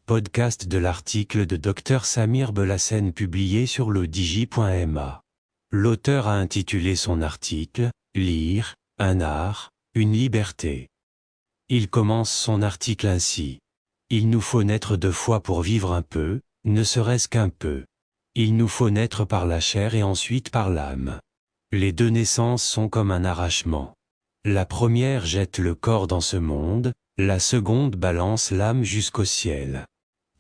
podcast de l'article de Dr Samir Belhassen publié sur ledigi.ma. L'auteur a intitulé son article « Lire, un art, une liberté ». Il commence son article ainsi. Il nous faut naître 2 fois pour vivre un peu, ne serait-ce qu'un peu. Il nous faut naître par la chair et ensuite par l'âme. Les 2 naissances sont comme un arrachement. La première jette le corps dans ce monde, la seconde balance l'âme jusqu'au ciel.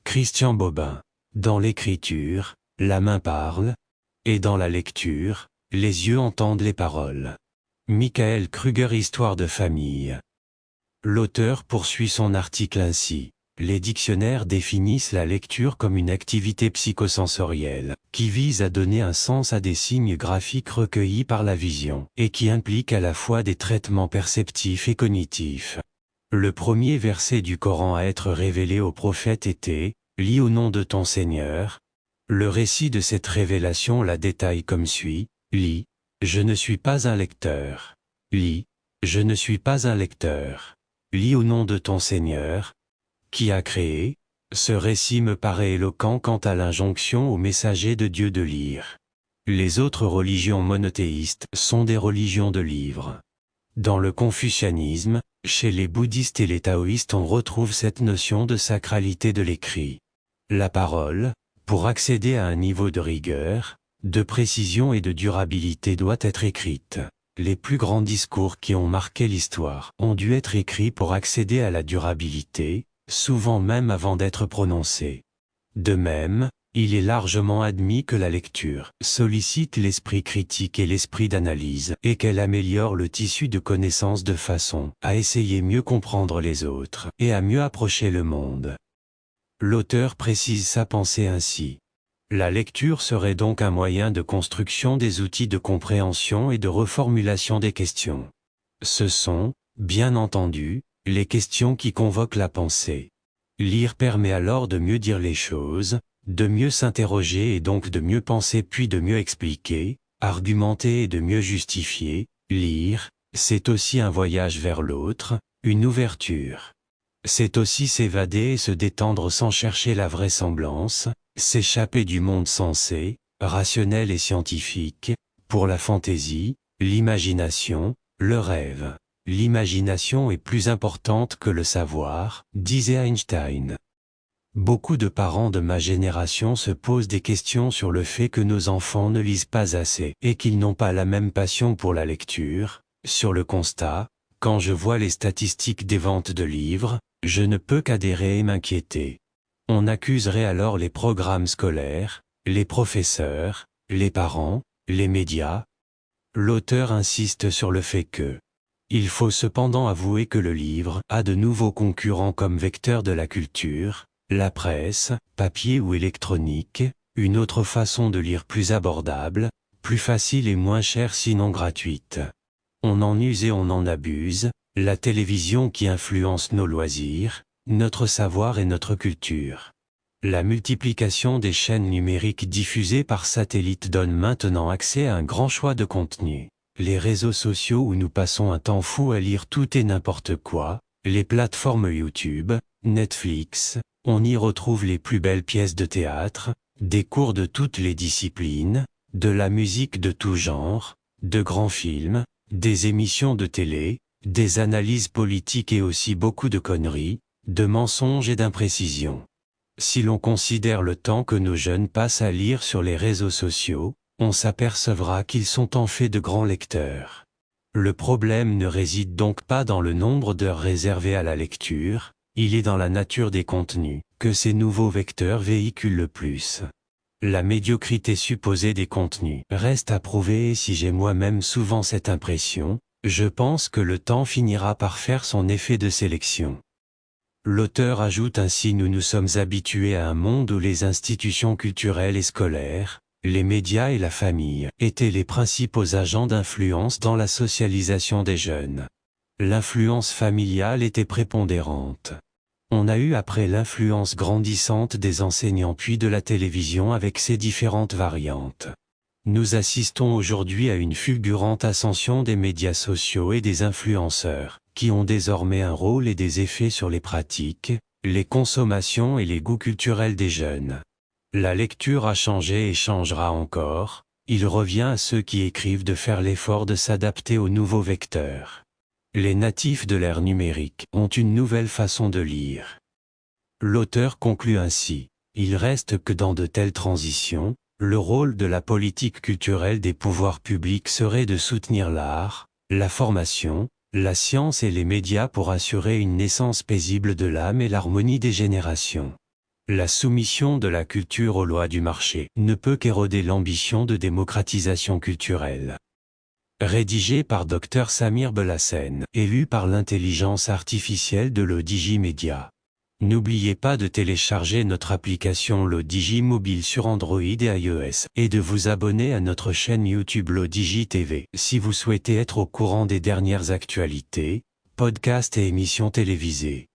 Christian Bobin. Dans l'écriture, la main parle, et dans la lecture, les yeux entendent les paroles. Michael Kruger. Histoire de famille. L'auteur poursuit son article ainsi. Les dictionnaires définissent la lecture comme une activité psychosensorielle, qui vise à donner un sens à des signes graphiques recueillis par la vision, et qui implique à la fois des traitements perceptifs et cognitifs. Le premier verset du Coran à être révélé au prophète était « Lis au nom de ton Seigneur ». Le récit de cette révélation la détaille comme suit « Lis, je ne suis pas un lecteur. Lis, je ne suis pas un lecteur. Lis au nom de ton Seigneur. » Qui a créé ? Ce récit me paraît éloquent quant à l'injonction aux messagers de Dieu de lire. Les autres religions monothéistes sont des religions de livres. Dans le confucianisme, chez les bouddhistes et les taoïstes on retrouve cette notion de sacralité de l'écrit. La parole, pour accéder à un niveau de rigueur, de précision et de durabilité doit être écrite. Les plus grands discours qui ont marqué l'histoire ont dû être écrits pour accéder à la durabilité, souvent même avant d'être prononcés. De même, il est largement admis que la lecture sollicite l'esprit critique et l'esprit d'analyse et qu'elle améliore le tissu de connaissances de façon à essayer mieux comprendre les autres et à mieux approcher le monde. L'auteur précise sa pensée ainsi. La lecture serait donc un moyen de construction des outils de compréhension et de reformulation des questions. Ce sont, bien entendu, les questions qui convoquent la pensée. Lire permet alors de mieux dire les choses, de mieux s'interroger et donc de mieux penser puis de mieux expliquer, argumenter et de mieux justifier. Lire, c'est aussi un voyage vers l'autre, une ouverture. C'est aussi s'évader et se détendre sans chercher la vraisemblance, s'échapper du monde sensé, rationnel et scientifique, pour la fantaisie, l'imagination, le rêve. L'imagination est plus importante que le savoir, disait Einstein. Beaucoup de parents de ma génération se posent des questions sur le fait que nos enfants ne lisent pas assez et qu'ils n'ont pas la même passion pour la lecture. Sur le constat, quand je vois les statistiques des ventes de livres, je ne peux qu'adhérer et m'inquiéter. On accuserait alors les programmes scolaires, les professeurs, les parents, les médias. L'auteur insiste sur le fait que il faut cependant avouer que le livre a de nouveaux concurrents comme vecteur de la culture, la presse, papier ou électronique, une autre façon de lire plus abordable, plus facile et moins chère sinon gratuite. On en use et on en abuse, la télévision qui influence nos loisirs, notre savoir et notre culture. La multiplication des chaînes numériques diffusées par satellite donne maintenant accès à un grand choix de contenus. Les réseaux sociaux où nous passons un temps fou à lire tout et n'importe quoi, les plateformes YouTube, Netflix, on y retrouve les plus belles pièces de théâtre, des cours de toutes les disciplines, de la musique de tout genre, de grands films, des émissions de télé, des analyses politiques et aussi beaucoup de conneries, de mensonges et d'imprécisions. Si l'on considère le temps que nos jeunes passent à lire sur les réseaux sociaux, on s'apercevra qu'ils sont en fait de grands lecteurs. Le problème ne réside donc pas dans le nombre d'heures réservées à la lecture, il est dans la nature des contenus que ces nouveaux vecteurs véhiculent le plus. La médiocrité supposée des contenus reste à prouver et si j'ai moi-même souvent cette impression, je pense que le temps finira par faire son effet de sélection. L'auteur ajoute ainsi nous nous sommes habitués à un monde où les institutions culturelles et scolaires, les médias et la famille étaient les principaux agents d'influence dans la socialisation des jeunes. L'influence familiale était prépondérante. On a eu après l'influence grandissante des enseignants puis de la télévision avec ses différentes variantes. Nous assistons aujourd'hui à une fulgurante ascension des médias sociaux et des influenceurs, qui ont désormais un rôle et des effets sur les pratiques, les consommations et les goûts culturels des jeunes. La lecture a changé et changera encore, il revient à ceux qui écrivent de faire l'effort de s'adapter aux nouveaux vecteurs. Les natifs de l'ère numérique ont une nouvelle façon de lire. L'auteur conclut ainsi, il reste que dans de telles transitions, le rôle de la politique culturelle des pouvoirs publics serait de soutenir l'art, la formation, la science et les médias pour assurer une naissance paisible de l'âme et l'harmonie des générations. La soumission de la culture aux lois du marché ne peut qu'éroder l'ambition de démocratisation culturelle. Rédigé par Dr Samir Belhassen et lu par l'intelligence artificielle de l'Odigi Media. N'oubliez pas de télécharger notre application l'Odigi Mobile sur Android et iOS et de vous abonner à notre chaîne YouTube l'Odigi TV si vous souhaitez être au courant des dernières actualités, podcasts et émissions télévisées.